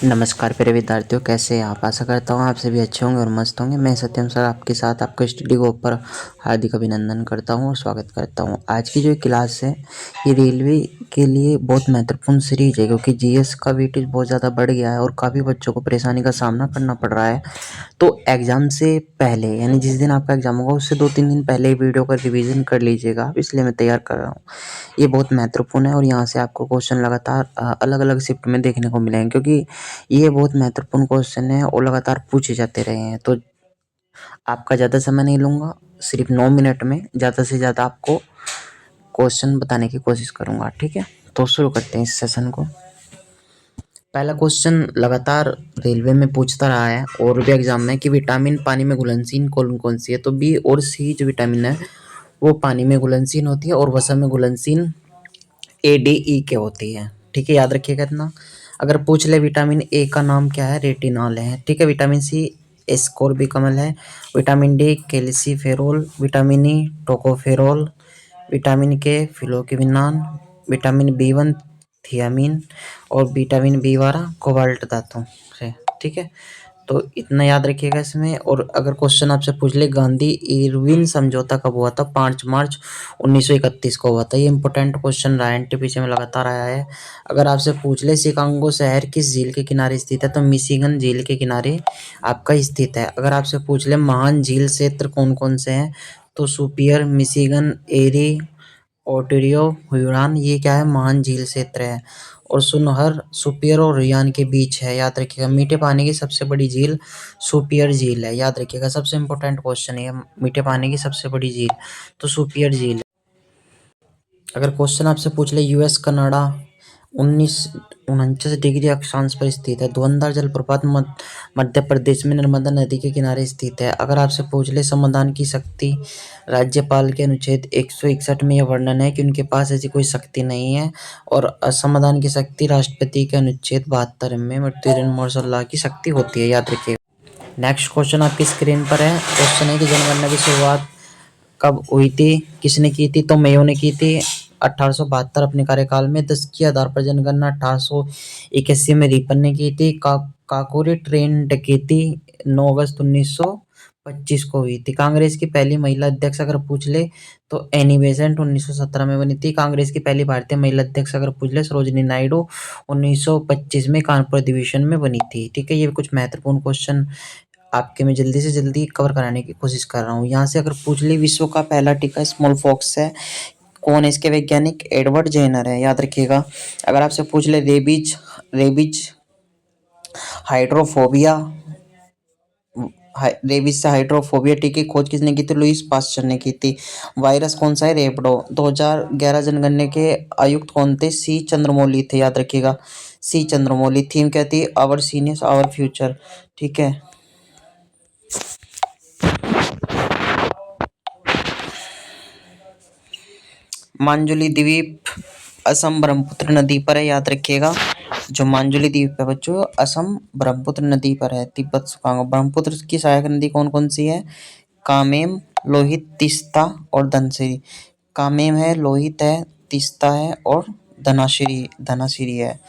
नमस्कार प्रिय विद्यार्थियों, कैसे हैं आप। आशा करता हूँ आप सभी अच्छे होंगे और मस्त होंगे। मैं सत्यम सर आपके साथ आपको स्टडी के ऊपर हार्दिक अभिनंदन करता हूँ और स्वागत करता हूँ। आज की जो क्लास है ये रेलवे के लिए बहुत महत्वपूर्ण सीरीज है, क्योंकि जीएस का वेटेज बहुत ज़्यादा बढ़ गया है और काफ़ी बच्चों को परेशानी का सामना करना पड़ रहा है। तो एग्ज़ाम से पहले, यानी जिस दिन आपका एग्ज़ाम होगा उससे 2-3 दिन पहले ही वीडियो का रिवीजन कर लीजिएगा, इसलिए मैं तैयार कर रहा हूँ। ये बहुत महत्वपूर्ण है और यहाँ से आपको क्वेश्चन लगातार अलग अलग शिफ्ट में देखने को मिलेंगे, क्योंकि ये बहुत महत्वपूर्ण क्वेश्चन है और लगातार पूछे जाते रहे हैं। तो आपका ज़्यादा समय नहीं लूँगा, सिर्फ 9 मिनट में ज़्यादा से ज़्यादा आपको क्वेश्चन बताने की कोशिश करूँगा, ठीक है। तो शुरू करते हैं इस सेशन को। पहला क्वेश्चन लगातार रेलवे में पूछता रहा है और भी एग्जाम में कि विटामिन पानी में घुलनशील कौन कौन सी है। तो बी और सी जो विटामिन है वो पानी में घुलनशील होती है और वसा में घुलनशील ADE के होती है, ठीक है। याद रखिएगा इतना। अगर पूछ ले विटामिन ए का नाम क्या है, रेटिनॉल है, ठीक है। विटामिन सी एस्कोर्बिकमल है। Vitamin D calciferol. Vitamin E tocopherol. Vitamin के फिलोक्विनान। विटामिन B1 थियामिन और विटामिन B12 कोबाल्ट धातु से, ठीक है। तो इतना याद रखिएगा इसमें। और अगर क्वेश्चन आपसे पूछ ले गांधी इरविन समझौता कब हुआ था, 5 मार्च 1931 को हुआ था। ये इंपॉर्टेंट क्वेश्चन रहा है, एनटीपीसी में लगातार आया है। अगर आपसे पूछ ले शिकागो शहर किस झील के किनारे स्थित है, तो मिशिगन झील के किनारे आपका स्थित है। अगर आपसे पूछ ले महान झील क्षेत्र कौन कौन से हैं, तो सुपियर, मिशिगन, एरी, ओंटारियो, ह्यूरॉन, ये क्या है, महान झील क्षेत्र है। और सुनहर सुपियर और रियान के बीच है, याद रखिएगा। मीठे पानी की सबसे बड़ी झील सुपियर झील है, याद रखिएगा। सबसे इंपॉर्टेंट क्वेश्चन है, मीठे पानी की सबसे बड़ी झील तो सुपियर झील। अगर क्वेश्चन आपसे पूछ ले यूएस कनाडा 1949 डिग्री अक्षांश पर स्थित है। धुंधर जलप्रपात मध्य प्रदेश में नर्मदा नदी के किनारे स्थित है। अगर आपसे पूछ ले संविधान की शक्ति, राज्यपाल के अनुच्छेद 161 में यह वर्णन है कि उनके पास ऐसी कोई शक्ति नहीं है। और संविधान की शक्ति राष्ट्रपति के अनुच्छेद 72 में मार्शल की शक्ति होती है, याद रखिएगा। नेक्स्ट क्वेश्चन आपकी स्क्रीन पर है। क्वेश्चन है कि जनगणना की शुरुआत कब हुई थी, किसने की थी, तो मेयो ने की थी 1872 अपने कार्यकाल में। 10 के आधार पर जनगणना 1881 में रिपन ने की थी। काकोरी ट्रेन डकैती 9 अगस्त 1925 को हुई थी। कांग्रेस की पहली महिला अध्यक्ष अगर पूछ ले तो एनी बेसेंट 1917 में बनी थी। कांग्रेस की पहली भारतीय महिला अध्यक्ष अगर पूछ ले सरोजिनी नायडू 1925 में कानपुर अधिवेशन में बनी थी, ठीक है। ये कुछ महत्वपूर्ण क्वेश्चन आपके मैं जल्दी से जल्दी कवर कराने की कोशिश कर रहा हूँ। यहाँ से अगर पूछ ले विश्व का पहला टीका स्मॉल पॉक्स है, कौन है इसके वैज्ञानिक, एडवर्ड जेनर है, याद रखिएगा। अगर आपसे पूछ ले रेबीज रेबीज हाइड्रोफोबिया रेबीज से हाइड्रोफोबिया टीके की खोज किसने की थी, लुईस पास्चर ने की थी। वायरस कौन सा है, रेपडो। 2011 जनगणना के आयुक्त कौन थे, सी चंद्रमौली थे, याद रखिएगा, सी चंद्रमौली। थीम क्या थी, आवर सीनियर्स आवर फ्यूचर, ठीक है। मांजुली द्वीप असम ब्रह्मपुत्र नदी पर है, याद रखिएगा। जो मांजुली द्वीप है बच्चों, असम ब्रह्मपुत्र नदी पर है। तिब्बत सुकांग ब्रह्मपुत्र की सहायक नदी कौन कौन सी है, कामेम, लोहित, तीस्ता और धनसिरी। कामेम है, लोहित है, तीस्ता है और धनासिरी है।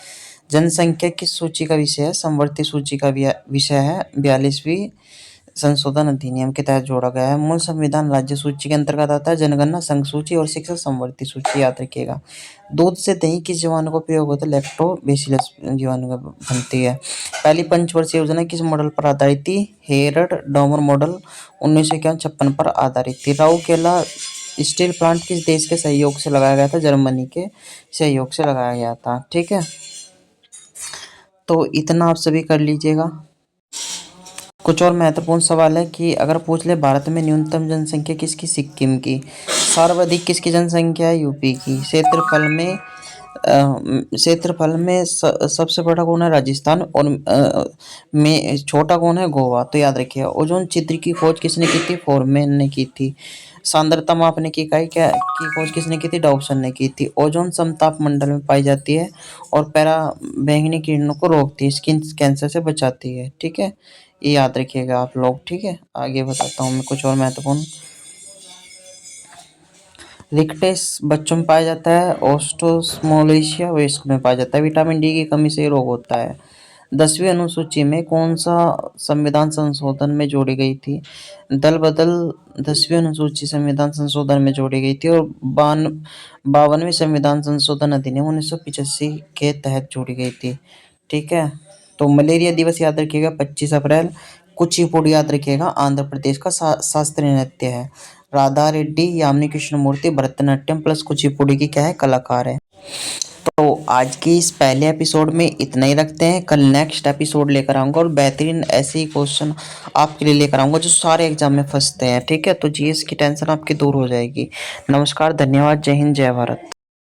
जनसंख्या किस सूची का विषय है, समवर्ती सूची का विषय है। 42वीं संशोधन अधिनियम के तहत जोड़ा गया है। मूल संविधान राज्य सूची के अंतर्गत आता है। जनगणना संघ सूची और शिक्षा समवर्ती सूची, याद रखिएगा। दूध से दही किस जीवाणु का प्रयोग होता है, लैक्टोबैसिलस जीवाणु का बनती है। पहली पंचवर्षीय योजना किस मॉडल पर आधारित थी, हेरड डॉमर मॉडल 1951-56 पर आधारित थी। राउरकेला स्टील प्लांट किस देश के सहयोग से लगाया गया था, जर्मनी के सहयोग से लगाया गया था, ठीक है। तो इतना आप सभी कर लीजिएगा। कुछ और महत्वपूर्ण सवाल है कि अगर पूछ ले भारत में न्यूनतम जनसंख्या किसकी, सिक्किम की। सर्वाधिक किसकी जनसंख्या है, यूपी की। क्षेत्रफल में सबसे बड़ा कौन है, राजस्थान। और में छोटा कौन है, गोवा। तो याद रखिए। ओजोन छिद्र की खोज किसने की थी, फोरमैन ने की थी। सांद्रता मापने की इकाई क्या की खोज किसने की थी, डॉप्सन ने की थी। ओजोन समताप मंडल में पाई जाती है और पैरा बैंगनी किरणों को रोकती है, स्किन कैंसर से बचाती है, ठीक है। ये याद रखिएगा आप लोग, ठीक है। आगे बताता हूँ मैं कुछ और महत्वपूर्ण। रिकटेस बच्चों में पाया जाता है। ओस्टोस्मोलेशिया वयस्क में पाया जाता है। विटामिन डी की कमी से रोग होता है। 10वीं अनुसूची में कौन सा संविधान संशोधन में जोड़ी गई थी? दल बदल 10वीं अनुसूची संविधान संशोधन में जोड़ी गई थी और 52वें संविधान संशोधन अधिनियम 1985 के तहत जोड़ी गई थी। ठीक है, तो मलेरिया दिवस याद रखिएगा 25 अप्रैल। कुचिपुड़ी याद रखिएगा आंध्र प्रदेश का शास्त्रीय नृत्य है। राधा रेड्डी, यामिनी कृष्णमूर्ति भरतनाट्यम प्लस कुचिपुड़ी की क्या है, कलाकार है। तो आज की इस पहले एपिसोड में इतना ही रखते हैं। कल नेक्स्ट एपिसोड लेकर आऊँगा और बेहतरीन ऐसे ही क्वेश्चन आपके लिए लेकर आऊँगा जो सारे एग्जाम में फंसते हैं। ठीक है, तो जीएस की टेंशन आपकी दूर हो जाएगी। नमस्कार, धन्यवाद, जय हिंद, जय भारत।